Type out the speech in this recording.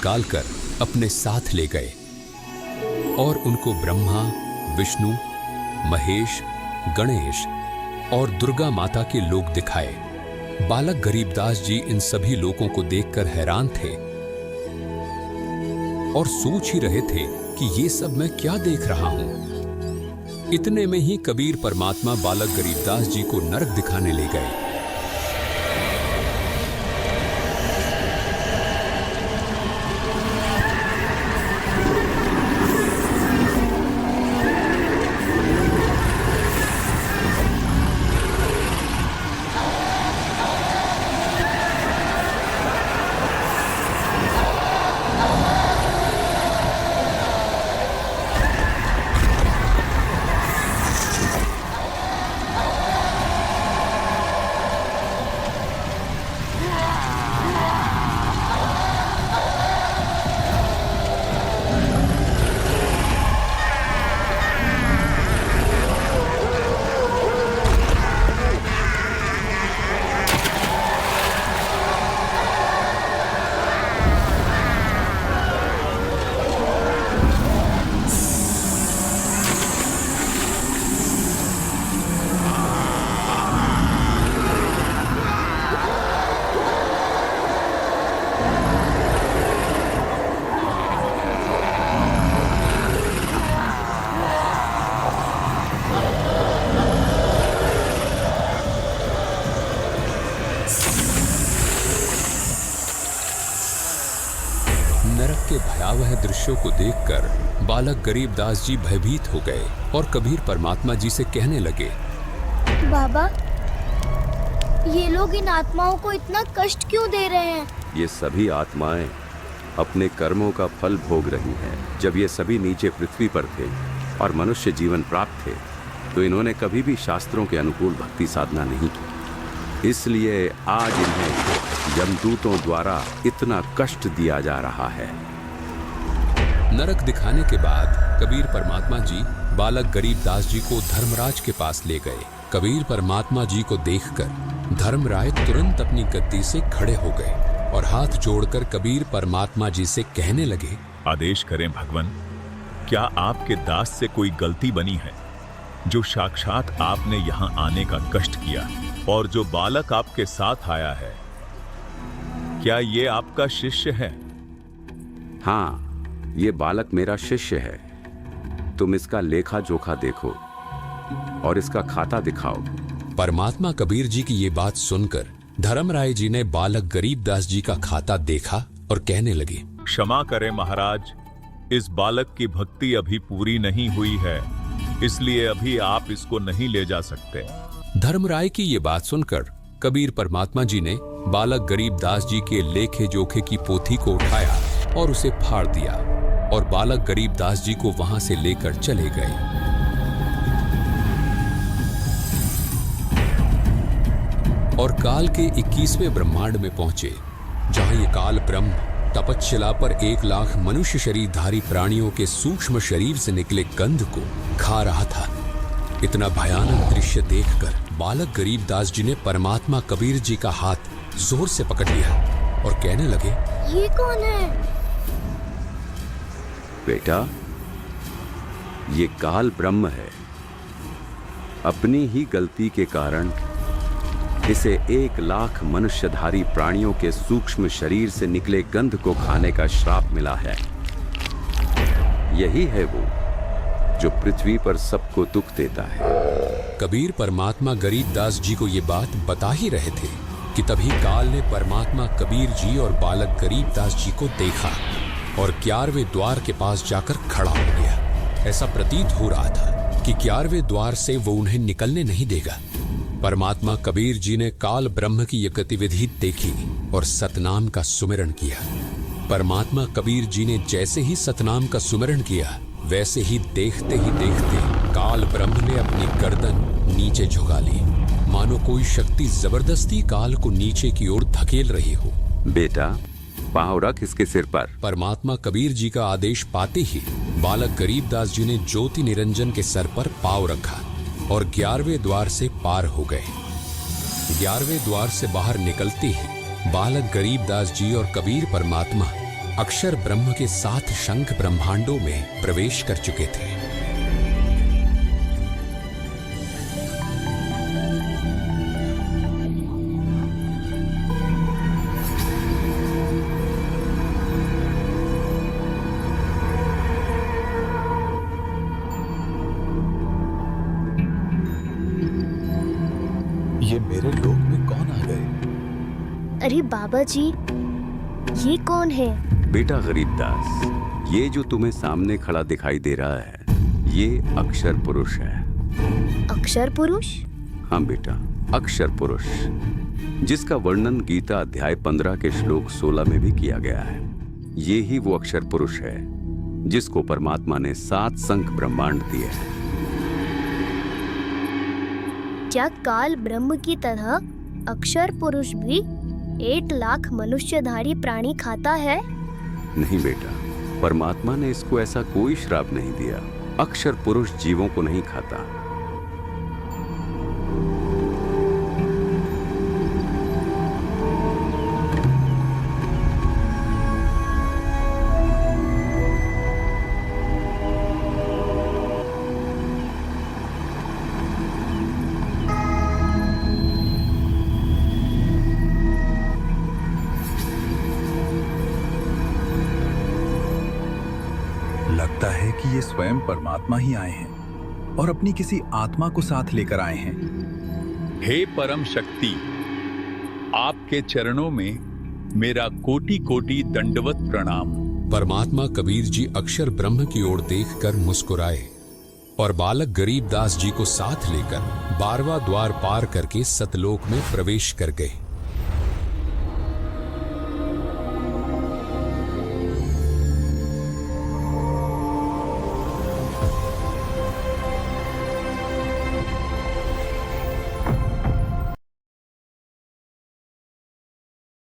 निकालकर अपने साथ ले गए और उनको ब्रह्मा, विष्णु, महेश, गणेश और दुर्गा माता के लोक दिखाए। बालक गरीबदास जी इन सभी लोगों को देखकर हैरान थे और सोच ही रहे थे कि ये सब मैं क्या देख रहा हूं। इतने में ही कबीर परमात्मा बालक गरीबदास जी को नरक दिखाने ले गए। नरक के भयावह दृश्यों को देखकर बालक गरीबदास जी भयभीत हो गए और कबीर परमात्मा जी से कहने लगे, बाबा, ये लोग इन आत्माओं को इतना कष्ट क्यों दे रहे हैं? ये सभी आत्माएं अपने कर्मों का फल भोग रही हैं। जब ये सभी नीचे पृथ्वी पर थे और मनुष्य जीवन प्राप्त थे, तो इन्होंने कभी भी शास्त्रों के अनुकूल भक्ति साधना नहीं की। इसलिए आज इन्हें यमदूतों द्वारा इतना कष्ट दिया जा रहा है। नरक दिखाने के बाद कबीर परमात्मा जी बालक गरीबदास जी को धर्मराज के पास ले गए। कबीर परमात्मा जी को देखकर धर्मराय तुरंत अपनी गद्दी से खड़े हो गए और हाथ जोड़कर कबीर परमात्मा जी से कहने लगे, आदेश करें भगवान, क्या आपके दास से कोई गलती बनी है जो साक्षात आपने यहाँ आने का कष्ट किया? और जो बालक आपके साथ आया है, क्या ये आपका शिष्य है? हाँ, ये बालक मेरा शिष्य है। तुम इसका लेखा जोखा देखो और इसका खाता दिखाओ। परमात्मा कबीर जी की ये बात सुनकर धर्मराय जी ने बालक गरीबदास जी का खाता देखा और कहने लगे, क्षमा करें महाराज, इस बालक की भक्ति अभी पूरी नहीं हुई है, इसलिए अभी आप इसको नहीं ले जा सकते। धर्मराय की ये बात सुनकर कबीर परमात्मा जी ने बालक गरीबदास जी के लेखे जोखे की पोथी को उठाया और उसे फाड़ दिया और बालक गरीबदास जी को वहां से लेकर चले गए। और काल के 21वें ब्रह्मांड में पहुंचे, जहां ये काल ब्रह्म तपस्शिला पर 1 लाख मनुष्य शरीरधारी प्राणियों के सूक्ष्म शरीर से निकले गंध को खा रहा था। इतना भयानक दृश्य देखकर बालक गरीबदास जी ने परमात्मा कबीर जी का हाथ जोर से पकड़ लिया और कहने लगे, ये कौन है? बेटा, ये काल ब्रह्म है। अपनी ही गलती के कारण इसे 1 लाख मनुष्यधारी प्राणियों के सूक्ष्म शरीर से निकले गंध को खाने का श्राप मिला है। यही है वो जो पृथ्वी पर सबको दुख देता है। कबीर परमात्मा गरीबदास जी को ये बात बता ही रहे थे कि तभी काल ने परमात्मा कबीर जी और बालक गरीबदास जी को देखा और 11वें द्वार के पास जाकर खड़ा हो गया। ऐसा प्रतीत हो रहा था कि 11वें द्वार से वो उन्हें निकलने नहीं देगा। परमात्मा कबीर जी ने काल ब्रह्म की यह गतिविधि देखी और सतनाम का सुमिरन किया। परमात्मा कबीर जी ने जैसे ही सतनाम का सुमिरन किया, वैसे ही देखते काल ब्रह्म ने अपनी गर्दन नीचे झुका ली, मानो कोई शक्ति जबरदस्ती काल को नीचे की ओर धकेल रही हो। बेटा, पांव रख इसके सिर पर। परमात्मा कबीर जी का आदेश पाते ही बालक गरीबदास जी ने ज्योति निरंजन के सर पर पांव रखा और 11वें द्वार से पार हो गए। 11वें द्वार से बाहर निकलते ही बालक गरीबदास जी और कबीर परमात्मा अक्षर ब्रह्म के 7 शंख ब्रह्मांडों में प्रवेश कर चुके थे। ये मेरे लोक में कौन आ गए? अरे बाबा जी, ये कौन है? बेटा गरीबदास, ये जो तुम्हें सामने खड़ा दिखाई दे रहा है, ये अक्षर पुरुष है। अक्षर पुरुष? हाँ बेटा, अक्षर पुरुष, जिसका वर्णन गीता अध्याय 15 के श्लोक 16 में भी किया गया है। ये ही वो अक्षर पुरुष है जिसको परमात्मा ने 7 शंख ब्रह्मांड दिए हैं। क्या काल ब्रह्म की तरह अक्षर पुरुष भी 1 लाख मनुष्यधारी प्राणी खाता है? नहीं बेटा, परमात्मा ने इसको ऐसा कोई श्राप नहीं दिया। अक्षर पुरुष जीवों को नहीं खाता। लगता है कि ये स्वयं परमात्मा ही आए हैं और अपनी किसी आत्मा को साथ लेकर आए हैं। हे परम शक्ति, आपके चरणों में मेरा कोटि कोटि दंडवत प्रणाम। परमात्मा कबीर जी अक्षर ब्रह्म की ओर देखकर मुस्कुराए और बालक गरीबदास जी को साथ लेकर 12वां द्वार पार करके सतलोक में प्रवेश कर गए।